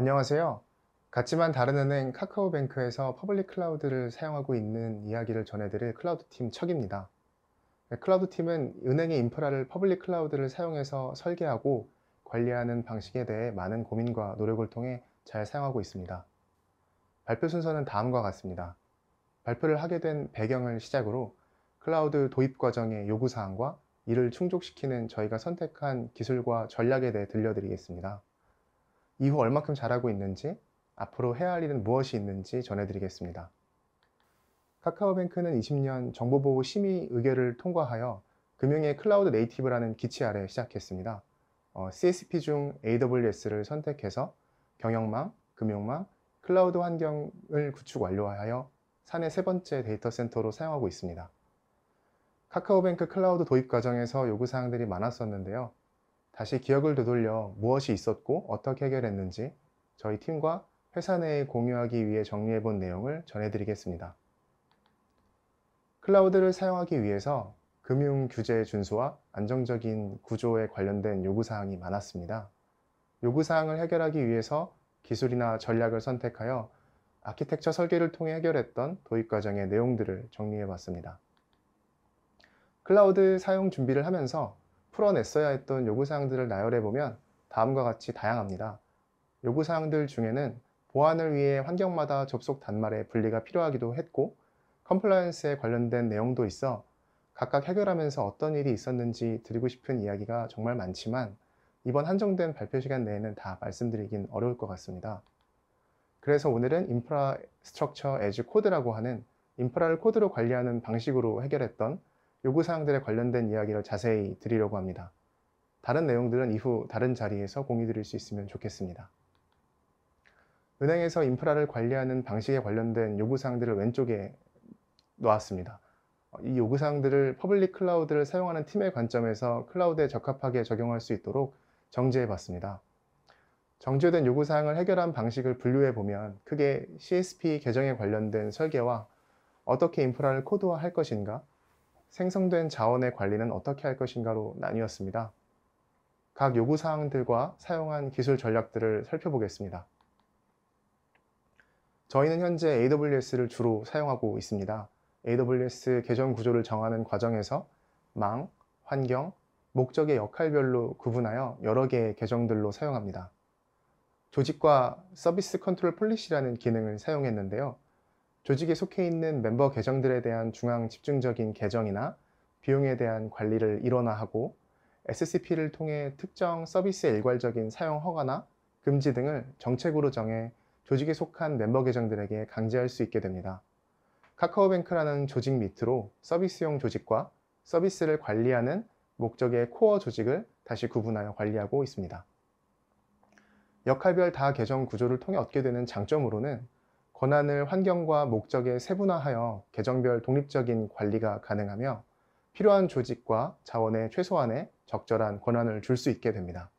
안녕하세요. 같지만 다른 은행 카카오뱅크에서 퍼블릭 클라우드를 사용하고 있는 이야기를 전해드릴 클라우드팀 척입니다. 네, 클라우드팀은 은행의 인프라를 퍼블릭 클라우드를 사용해서 설계하고 관리하는 방식에 대해 많은 고민과 노력을 통해 잘 사용하고 있습니다. 발표 순서는 다음과 같습니다. 발표를 하게 된 배경을 시작으로 클라우드 도입 과정의 요구사항과 이를 충족시키는 저희가 선택한 기술과 전략에 대해 들려드리겠습니다. 이후 얼마큼 잘하고 있는지, 앞으로 해야 할 일은 무엇이 있는지 전해드리겠습니다. 카카오뱅크는 20년 정보보호 심의 의결을 통과하여 금융의 클라우드 네이티브라는 기치 아래 시작했습니다. CSP 중 AWS를 선택해서 경영망, 금융망, 클라우드 환경을 구축 완료하여 사내 세 번째 데이터 센터로 사용하고 있습니다. 카카오뱅크 클라우드 도입 과정에서 요구사항들이 많았었는데요. 다시 기억을 되돌려 무엇이 있었고 어떻게 해결했는지 저희 팀과 회사 내에 공유하기 위해 정리해 본 내용을 전해드리겠습니다. 클라우드를 사용하기 위해서 금융 규제 준수와 안정적인 구조에 관련된 요구사항이 많았습니다. 요구사항을 해결하기 위해서 기술이나 전략을 선택하여 아키텍처 설계를 통해 해결했던 도입 과정의 내용들을 정리해 봤습니다. 클라우드 사용 준비를 하면서 풀어냈어야 했던 요구사항들을 나열해보면 다음과 같이 다양합니다. 요구사항들 중에는 보안을 위해 환경마다 접속 단말의 분리가 필요하기도 했고 컴플라이언스에 관련된 내용도 있어 각각 해결하면서 어떤 일이 있었는지 드리고 싶은 이야기가 정말 많지만 이번 한정된 발표 시간 내에는 다 말씀드리긴 어려울 것 같습니다. 그래서 오늘은 인프라스트럭처 애즈 코드라고 하는 인프라를 코드로 관리하는 방식으로 해결했던 요구사항들에 관련된 이야기를 자세히 드리려고 합니다. 다른 내용들은 이후 다른 자리에서 공유 드릴 수 있으면 좋겠습니다. 은행에서 인프라를 관리하는 방식에 관련된 요구사항들을 왼쪽에 놓았습니다. 이 요구사항들을 퍼블릭 클라우드를 사용하는 팀의 관점에서 클라우드에 적합하게 적용할 수 있도록 정제해 봤습니다. 정제된 요구사항을 해결한 방식을 분류해 보면 크게 CSP 계정에 관련된 설계와 어떻게 인프라를 코드화할 것인가, 생성된 자원의 관리는 어떻게 할 것인가로 나뉘었습니다. 각 요구사항들과 사용한 기술 전략들을 살펴보겠습니다. 저희는 현재 AWS를 주로 사용하고 있습니다. AWS 계정 구조를 정하는 과정에서 망, 환경, 목적의 역할별로 구분하여 여러 개의 계정들로 사용합니다. 조직과 서비스 컨트롤 폴리시라는 기능을 사용했는데요. 조직에 속해 있는 멤버 계정들에 대한 중앙 집중적인 계정이나 비용에 대한 관리를 일원화하고 SCP를 통해 특정 서비스의 일괄적인 사용 허가나 금지 등을 정책으로 정해 조직에 속한 멤버 계정들에게 강제할 수 있게 됩니다. 카카오뱅크라는 조직 밑으로 서비스용 조직과 서비스를 관리하는 목적의 코어 조직을 다시 구분하여 관리하고 있습니다. 역할별 다 계정 구조를 통해 얻게 되는 장점으로는 권한을 환경과 목적에 세분화하여 계정별 독립적인 관리가 가능하며 필요한 조직과 자원의 최소한의 적절한 권한을 줄 수 있게 됩니다.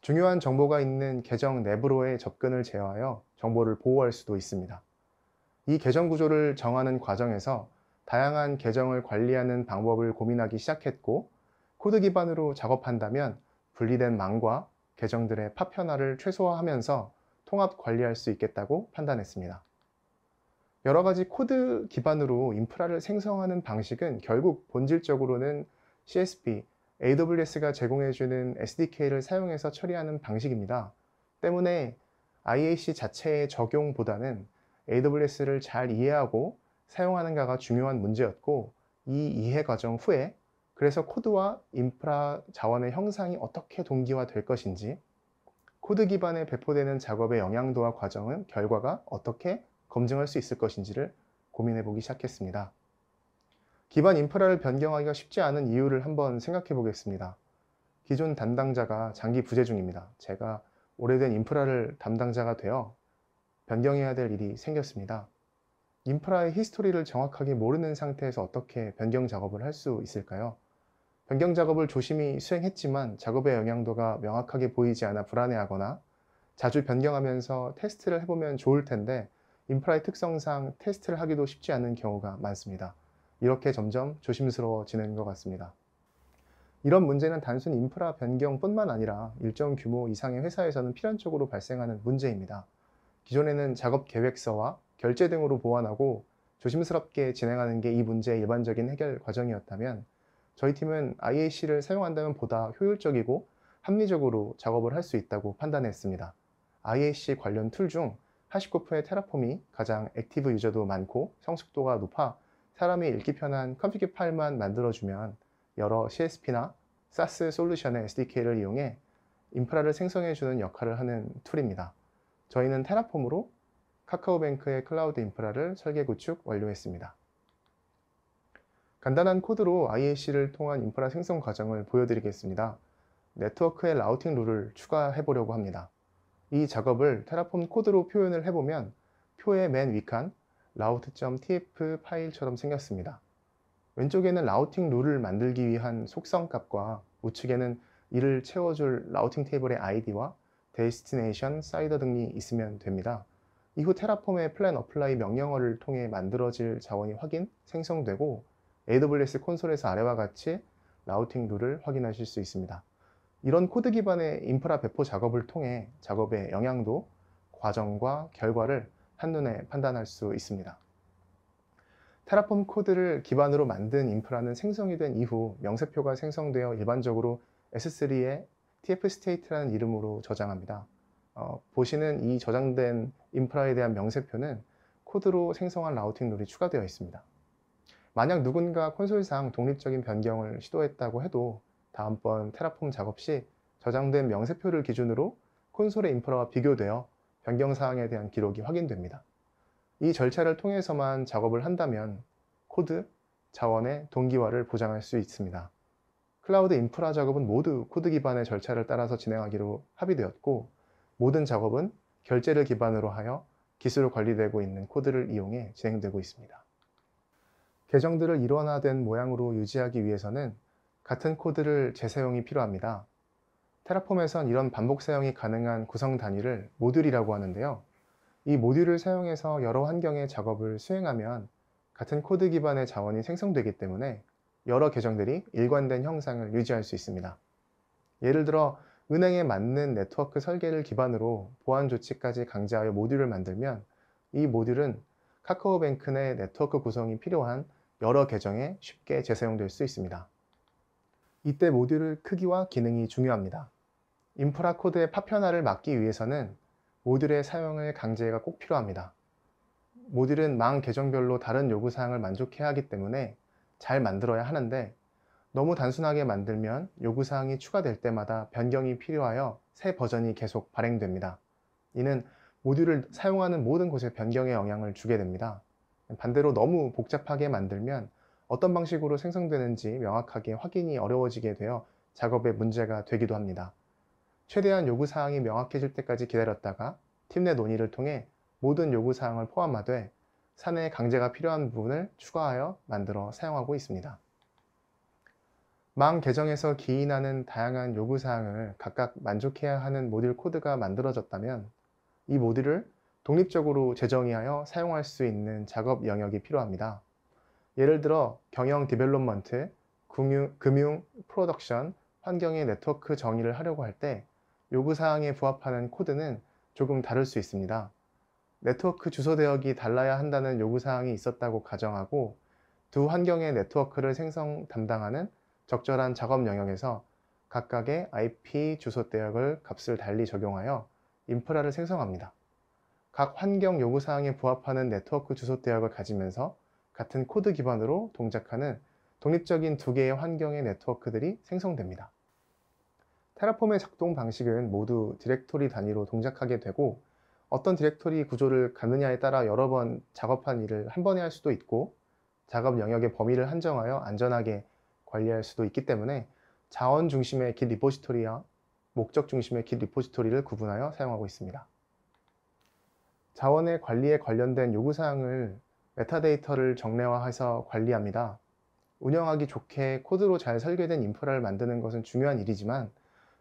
중요한 정보가 있는 계정 내부로의 접근을 제어하여 정보를 보호할 수도 있습니다. 이 계정 구조를 정하는 과정에서 다양한 계정을 관리하는 방법을 고민하기 시작했고 코드 기반으로 작업한다면 분리된 망과 계정들의 파편화를 최소화하면서 통합 관리할 수 있겠다고 판단했습니다. 여러 가지 코드 기반으로 인프라를 생성하는 방식은 결국 본질적으로는 CSP, AWS가 제공해주는 SDK를 사용해서 처리하는 방식입니다. 때문에 IAC 자체의 적용보다는 AWS를 잘 이해하고 사용하는가가 중요한 문제였고 이 이해 과정 후에 그래서 코드와 인프라 자원의 형상이 어떻게 동기화될 것인지 코드 기반에 배포되는 작업의 영향도와 과정은 결과가 어떻게 검증할 수 있을 것인지를 고민해 보기 시작했습니다. 기반 인프라를 변경하기가 쉽지 않은 이유를 한번 생각해 보겠습니다. 기존 담당자가 장기 부재 중입니다. 제가 오래된 인프라를 담당자가 되어 변경해야 될 일이 생겼습니다. 인프라의 히스토리를 정확하게 모르는 상태에서 어떻게 변경 작업을 할 수 있을까요? 변경 작업을 조심히 수행했지만 작업의 영향도가 명확하게 보이지 않아 불안해하거나 자주 변경하면서 테스트를 해보면 좋을 텐데 인프라의 특성상 테스트를 하기도 쉽지 않은 경우가 많습니다. 이렇게 점점 조심스러워지는 것 같습니다. 이런 문제는 단순 인프라 변경뿐만 아니라 일정 규모 이상의 회사에서는 필연적으로 발생하는 문제입니다. 기존에는 작업 계획서와 결제 등으로 보완하고 조심스럽게 진행하는 게 이 문제의 일반적인 해결 과정이었다면, 저희 팀은 IAC를 사용한다면 보다 효율적이고 합리적으로 작업을 할 수 있다고 판단했습니다. IAC 관련 툴 중 하시코프의 테라폼이 가장 액티브 유저도 많고 성숙도가 높아 사람이 읽기 편한 컨피그 파일만 만들어주면 여러 CSP나 SaaS 솔루션의 SDK를 이용해 인프라를 생성해주는 역할을 하는 툴입니다. 저희는 테라폼으로 카카오뱅크의 클라우드 인프라를 설계 구축 완료했습니다. 간단한 코드로 IAC를 통한 인프라 생성 과정을 보여드리겠습니다. 네트워크의 라우팅 룰을 추가해 보려고 합니다. 이 작업을 테라폼 코드로 표현을 해보면 표의 맨 위칸 route.tf 파일처럼 생겼습니다. 왼쪽에는 라우팅 룰을 만들기 위한 속성 값과 우측에는 이를 채워줄 라우팅 테이블의 ID와 데스티네이션, 사이더 등이 있으면 됩니다. 이후 테라폼의 플랜 어플라이 명령어를 통해 만들어질 자원이 확인, 생성되고 AWS 콘솔에서 아래와 같이 라우팅 룰을 확인하실 수 있습니다. 이런 코드 기반의 인프라 배포 작업을 통해 작업의 영향도, 과정과 결과를 한눈에 판단할 수 있습니다. 테라폼 코드를 기반으로 만든 인프라는 생성이 된 이후 명세표가 생성되어 일반적으로 S3의 tfstate라는 이름으로 저장합니다. 보시는 이 저장된 인프라에 대한 명세표는 코드로 생성한 라우팅 룰이 추가되어 있습니다. 만약 누군가 콘솔상 독립적인 변경을 시도했다고 해도 다음번 테라폼 작업 시 저장된 명세표를 기준으로 콘솔의 인프라와 비교되어 변경 사항에 대한 기록이 확인됩니다. 이 절차를 통해서만 작업을 한다면 코드, 자원의 동기화를 보장할 수 있습니다. 클라우드 인프라 작업은 모두 코드 기반의 절차를 따라서 진행하기로 합의되었고, 모든 작업은 결제를 기반으로 하여 기술로 관리되고 있는 코드를 이용해 진행되고 있습니다. 계정들을 일원화된 모양으로 유지하기 위해서는 같은 코드를 재사용이 필요합니다. 테라폼에선 이런 반복 사용이 가능한 구성 단위를 모듈이라고 하는데요. 이 모듈을 사용해서 여러 환경의 작업을 수행하면 같은 코드 기반의 자원이 생성되기 때문에 여러 계정들이 일관된 형상을 유지할 수 있습니다. 예를 들어 은행에 맞는 네트워크 설계를 기반으로 보안 조치까지 강제하여 모듈을 만들면 이 모듈은 카카오뱅크 내 네트워크 구성이 필요한 여러 계정에 쉽게 재사용될 수 있습니다. 이때 모듈의 크기와 기능이 중요합니다. 인프라 코드의 파편화를 막기 위해서는 모듈의 사용을 강제가 꼭 필요합니다. 모듈은 망 계정별로 다른 요구사항을 만족해야 하기 때문에 잘 만들어야 하는데, 너무 단순하게 만들면 요구사항이 추가될 때마다 변경이 필요하여 새 버전이 계속 발행됩니다. 이는 모듈을 사용하는 모든 곳에 변경에 영향을 주게 됩니다. 반대로 너무 복잡하게 만들면 어떤 방식으로 생성되는지 명확하게 확인이 어려워지게 되어 작업에 문제가 되기도 합니다. 최대한 요구사항이 명확해질 때까지 기다렸다가 팀 내 논의를 통해 모든 요구사항을 포함하되 사내 강제가 필요한 부분을 추가하여 만들어 사용하고 있습니다. 망 계정에서 기인하는 다양한 요구사항을 각각 만족해야 하는 모듈 코드가 만들어졌다면 이 모듈을 독립적으로 재정의하여 사용할 수 있는 작업 영역이 필요합니다. 예를 들어 경영 디벨롭먼트, 금융, 프로덕션, 환경의 네트워크 정의를 하려고 할 때 요구사항에 부합하는 코드는 조금 다를 수 있습니다. 네트워크 주소 대역이 달라야 한다는 요구사항이 있었다고 가정하고 두 환경의 네트워크를 생성 담당하는 적절한 작업 영역에서 각각의 IP 주소 대역을 값을 달리 적용하여 인프라를 생성합니다. 각 환경 요구사항에 부합하는 네트워크 주소 대역을 가지면서 같은 코드 기반으로 동작하는 독립적인 두 개의 환경의 네트워크들이 생성됩니다. 테라폼의 작동 방식은 모두 디렉토리 단위로 동작하게 되고, 어떤 디렉토리 구조를 갖느냐에 따라 여러 번 작업한 일을 한 번에 할 수도 있고, 작업 영역의 범위를 한정하여 안전하게 관리할 수도 있기 때문에 자원 중심의 깃 리포지토리와 목적 중심의 깃 리포지토리를 구분하여 사용하고 있습니다. 자원의 관리에 관련된 요구사항을 메타데이터를 정례화해서 관리합니다. 운영하기 좋게 코드로 잘 설계된 인프라를 만드는 것은 중요한 일이지만,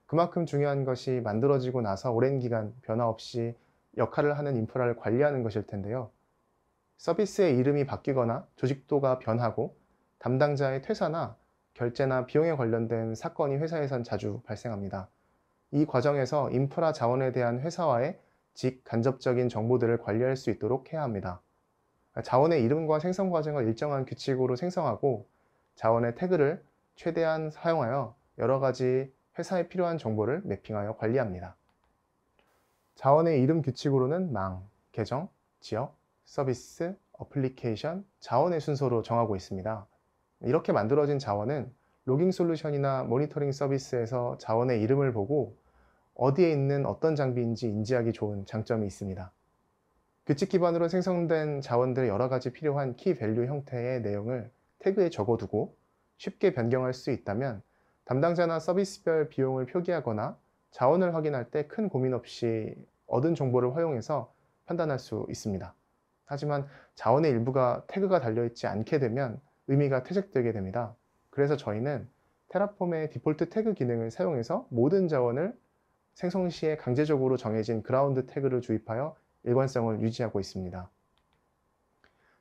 그만큼 중요한 것이 만들어지고 나서 오랜 기간 변화 없이 역할을 하는 인프라를 관리하는 것일 텐데요. 서비스의 이름이 바뀌거나 조직도가 변하고 담당자의 퇴사나 결제나 비용에 관련된 사건이 회사에선 자주 발생합니다. 이 과정에서 인프라 자원에 대한 회사와의 직간접적인 정보들을 관리할 수 있도록 해야 합니다. 자원의 이름과 생성 과정을 일정한 규칙으로 생성하고 자원의 태그를 최대한 사용하여 여러 가지 회사에 필요한 정보를 매핑하여 관리합니다. 자원의 이름 규칙으로는 망, 계정, 지역, 서비스, 어플리케이션, 자원의 순서로 정하고 있습니다. 이렇게 만들어진 자원은 로깅 솔루션이나 모니터링 서비스에서 자원의 이름을 보고 어디에 있는 어떤 장비인지 인지하기 좋은 장점이 있습니다. 규칙 기반으로 생성된 자원들의 여러 가지 필요한 키 밸류 형태의 내용을 태그에 적어두고 쉽게 변경할 수 있다면 담당자나 서비스별 비용을 표기하거나 자원을 확인할 때 큰 고민 없이 얻은 정보를 활용해서 판단할 수 있습니다. 하지만 자원의 일부가 태그가 달려있지 않게 되면 의미가 퇴색되게 됩니다. 그래서 저희는 테라폼의 디폴트 태그 기능을 사용해서 모든 자원을 생성 시에 강제적으로 정해진 그라운드 태그를 주입하여 일관성을 유지하고 있습니다.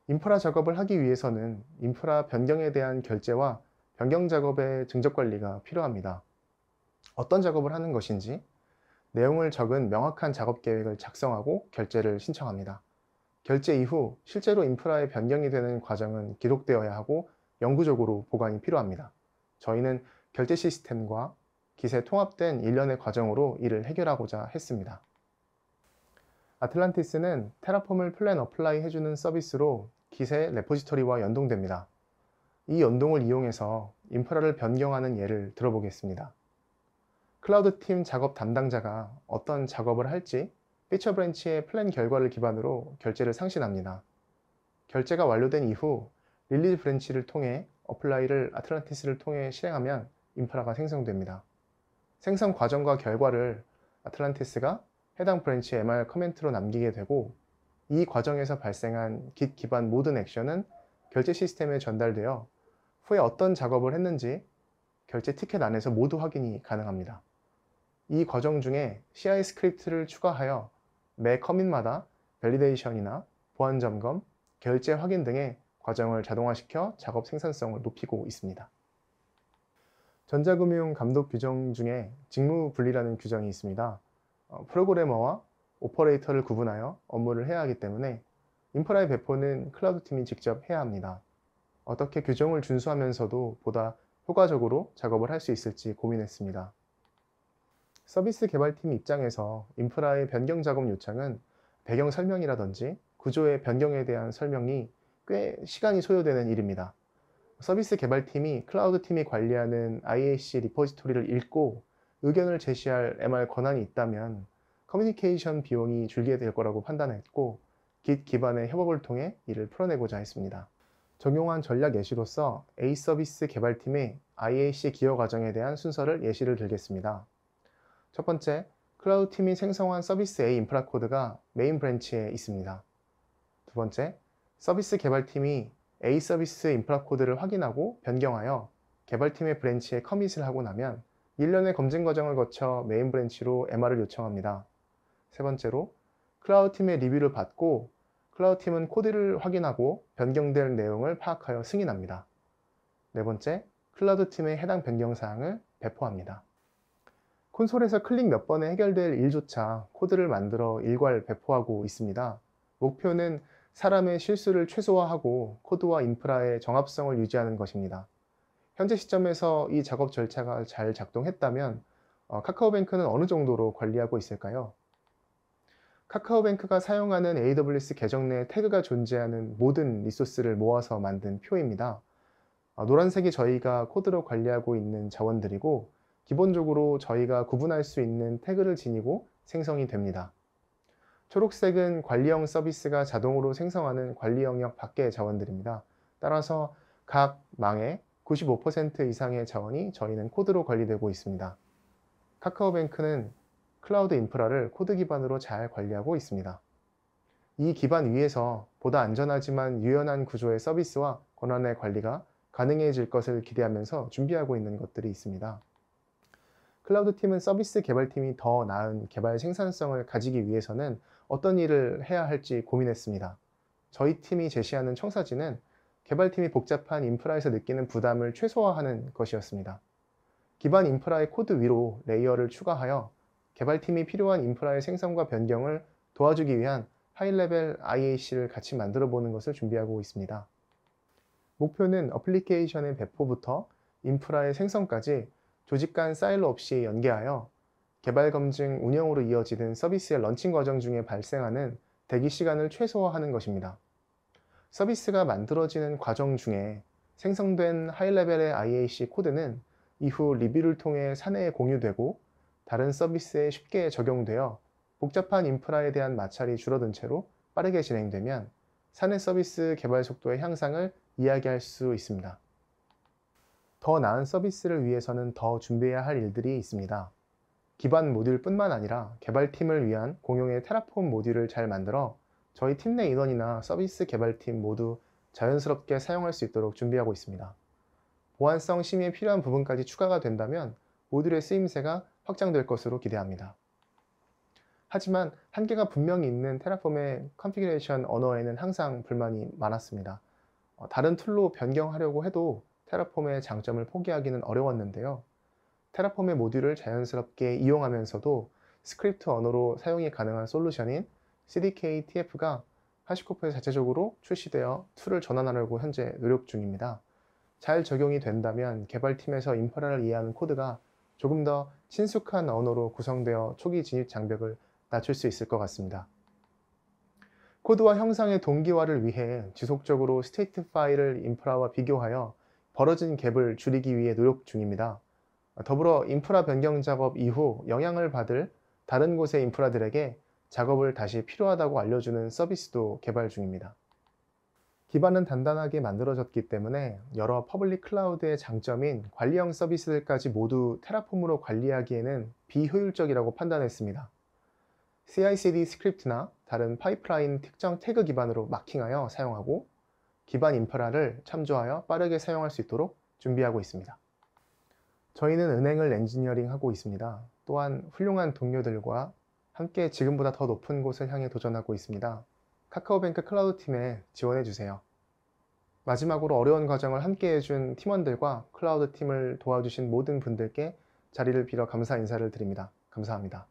인프라 작업을 하기 위해서는 인프라 변경에 대한 결제와 변경 작업의 증적 관리가 필요합니다. 어떤 작업을 하는 것인지 내용을 적은 명확한 작업 계획을 작성하고 결제를 신청합니다. 결제 이후 실제로 인프라에 변경이 되는 과정은 기록되어야 하고 영구적으로 보관이 필요합니다. 저희는 결제 시스템과 깃에 통합된 일련의 과정으로 이를 해결하고자 했습니다. 아틀란티스는 테라폼을 플랜 어플라이 해주는 서비스로 깃의 레포지토리와 연동됩니다. 이 연동을 이용해서 인프라를 변경하는 예를 들어보겠습니다. 클라우드 팀 작업 담당자가 어떤 작업을 할지 피처 브랜치의 플랜 결과를 기반으로 결제를 상신합니다. 결제가 완료된 이후 릴리즈 브랜치를 통해 어플라이를 아틀란티스를 통해 실행하면 인프라가 생성됩니다. 생성 과정과 결과를 아틀란티스가 해당 브랜치 MR 커멘트로 남기게 되고 이 과정에서 발생한 깃 기반 모든 액션은 결제 시스템에 전달되어 후에 어떤 작업을 했는지 결제 티켓 안에서 모두 확인이 가능합니다. 이 과정 중에 CI 스크립트를 추가하여 매 커밋마다 밸리데이션이나 보안 점검, 결제 확인 등의 과정을 자동화시켜 작업 생산성을 높이고 있습니다. 전자금융 감독 규정 중에 직무 분리라는 규정이 있습니다. 프로그래머와 오퍼레이터를 구분하여 업무를 해야 하기 때문에 인프라의 배포는 클라우드 팀이 직접 해야 합니다. 어떻게 규정을 준수하면서도 보다 효과적으로 작업을 할 수 있을지 고민했습니다. 서비스 개발팀 입장에서 인프라의 변경 작업 요청은 배경 설명이라든지 구조의 변경에 대한 설명이 꽤 시간이 소요되는 일입니다. 서비스 개발팀이 클라우드 팀이 관리하는 IAC 리포지토리를 읽고 의견을 제시할 MR 권한이 있다면 커뮤니케이션 비용이 줄게 될 거라고 판단했고 깃 기반의 협업을 통해 이를 풀어내고자 했습니다. 적용한 전략 예시로서 A 서비스 개발팀의 IAC 기여 과정에 대한 순서를 예시를 들겠습니다. 첫 번째, 클라우드 팀이 생성한 서비스 A 인프라 코드가 메인 브랜치에 있습니다. 두 번째, 서비스 개발팀이 A 서비스 인프라 코드를 확인하고 변경하여 개발팀의 브랜치에 커밋을 하고 나면 일련의 검증 과정을 거쳐 메인 브랜치로 MR을 요청합니다. 세 번째로, 클라우드 팀의 리뷰를 받고 클라우드 팀은 코드를 확인하고 변경될 내용을 파악하여 승인합니다. 네 번째, 클라우드 팀의 해당 변경 사항을 배포합니다. 콘솔에서 클릭 몇 번에 해결될 일조차 코드를 만들어 일괄 배포하고 있습니다. 목표는 사람의 실수를 최소화하고 코드와 인프라의 정합성을 유지하는 것입니다. 현재 시점에서 이 작업 절차가 잘 작동했다면 카카오뱅크는 어느 정도로 관리하고 있을까요? 카카오뱅크가 사용하는 AWS 계정 내에 태그가 존재하는 모든 리소스를 모아서 만든 표입니다. 노란색이 저희가 코드로 관리하고 있는 자원들이고 기본적으로 저희가 구분할 수 있는 태그를 지니고 생성이 됩니다. 초록색은 관리형 서비스가 자동으로 생성하는 관리 영역 밖의 자원들입니다. 따라서 각 망의 95% 이상의 자원이 저희는 코드로 관리되고 있습니다. 카카오뱅크는 클라우드 인프라를 코드 기반으로 잘 관리하고 있습니다. 이 기반 위에서 보다 안전하지만 유연한 구조의 서비스와 권한의 관리가 가능해질 것을 기대하면서 준비하고 있는 것들이 있습니다. 클라우드 팀은 서비스 개발팀이 더 나은 개발 생산성을 가지기 위해서는 어떤 일을 해야 할지 고민했습니다. 저희 팀이 제시하는 청사진은 개발팀이 복잡한 인프라에서 느끼는 부담을 최소화하는 것이었습니다. 기반 인프라의 코드 위로 레이어를 추가하여 개발팀이 필요한 인프라의 생성과 변경을 도와주기 위한 하이레벨 IAC를 같이 만들어 보는 것을 준비하고 있습니다. 목표는 어플리케이션의 배포부터 인프라의 생성까지 조직 간 사일로 없이 연계하여 개발 검증, 운영으로 이어지는 서비스의 런칭 과정 중에 발생하는 대기 시간을 최소화하는 것입니다. 서비스가 만들어지는 과정 중에 생성된 하이레벨의 IAC 코드는 이후 리뷰를 통해 사내에 공유되고 다른 서비스에 쉽게 적용되어 복잡한 인프라에 대한 마찰이 줄어든 채로 빠르게 진행되면 사내 서비스 개발 속도의 향상을 이야기할 수 있습니다. 더 나은 서비스를 위해서는 더 준비해야 할 일들이 있습니다. 기반 모듈뿐만 아니라 개발팀을 위한 공용의 테라폼 모듈을 잘 만들어 저희 팀 내 인원이나 서비스 개발팀 모두 자연스럽게 사용할 수 있도록 준비하고 있습니다. 보안성 심의에 필요한 부분까지 추가가 된다면 모듈의 쓰임새가 확장될 것으로 기대합니다. 하지만 한계가 분명히 있는 테라폼의 컨피그레이션 언어에는 항상 불만이 많았습니다. 다른 툴로 변경하려고 해도 테라폼의 장점을 포기하기는 어려웠는데요. 테라폼의 모듈을 자연스럽게 이용하면서도 스크립트 언어로 사용이 가능한 솔루션인 CDK TF가 하시코프에 자체적으로 출시되어 툴을 전환하려고 현재 노력 중입니다. 잘 적용이 된다면 개발팀에서 인프라를 이해하는 코드가 조금 더 친숙한 언어로 구성되어 초기 진입 장벽을 낮출 수 있을 것 같습니다. 코드와 형상의 동기화를 위해 지속적으로 스테이트 파일을 인프라와 비교하여 벌어진 갭을 줄이기 위해 노력 중입니다. 더불어 인프라 변경 작업 이후 영향을 받을 다른 곳의 인프라들에게 작업을 다시 필요하다고 알려주는 서비스도 개발 중입니다. 기반은 단단하게 만들어졌기 때문에 여러 퍼블릭 클라우드의 장점인 관리형 서비스들까지 모두 테라폼으로 관리하기에는 비효율적이라고 판단했습니다. CI/CD 스크립트나 다른 파이프라인 특정 태그 기반으로 마킹하여 사용하고 기반 인프라를 참조하여 빠르게 사용할 수 있도록 준비하고 있습니다. 저희는 은행을 엔지니어링하고 있습니다. 또한 훌륭한 동료들과 함께 지금보다 더 높은 곳을 향해 도전하고 있습니다. 카카오뱅크 클라우드 팀에 지원해 주세요. 마지막으로 어려운 과정을 함께 해준 팀원들과 클라우드 팀을 도와주신 모든 분들께 자리를 빌어 감사 인사를 드립니다. 감사합니다.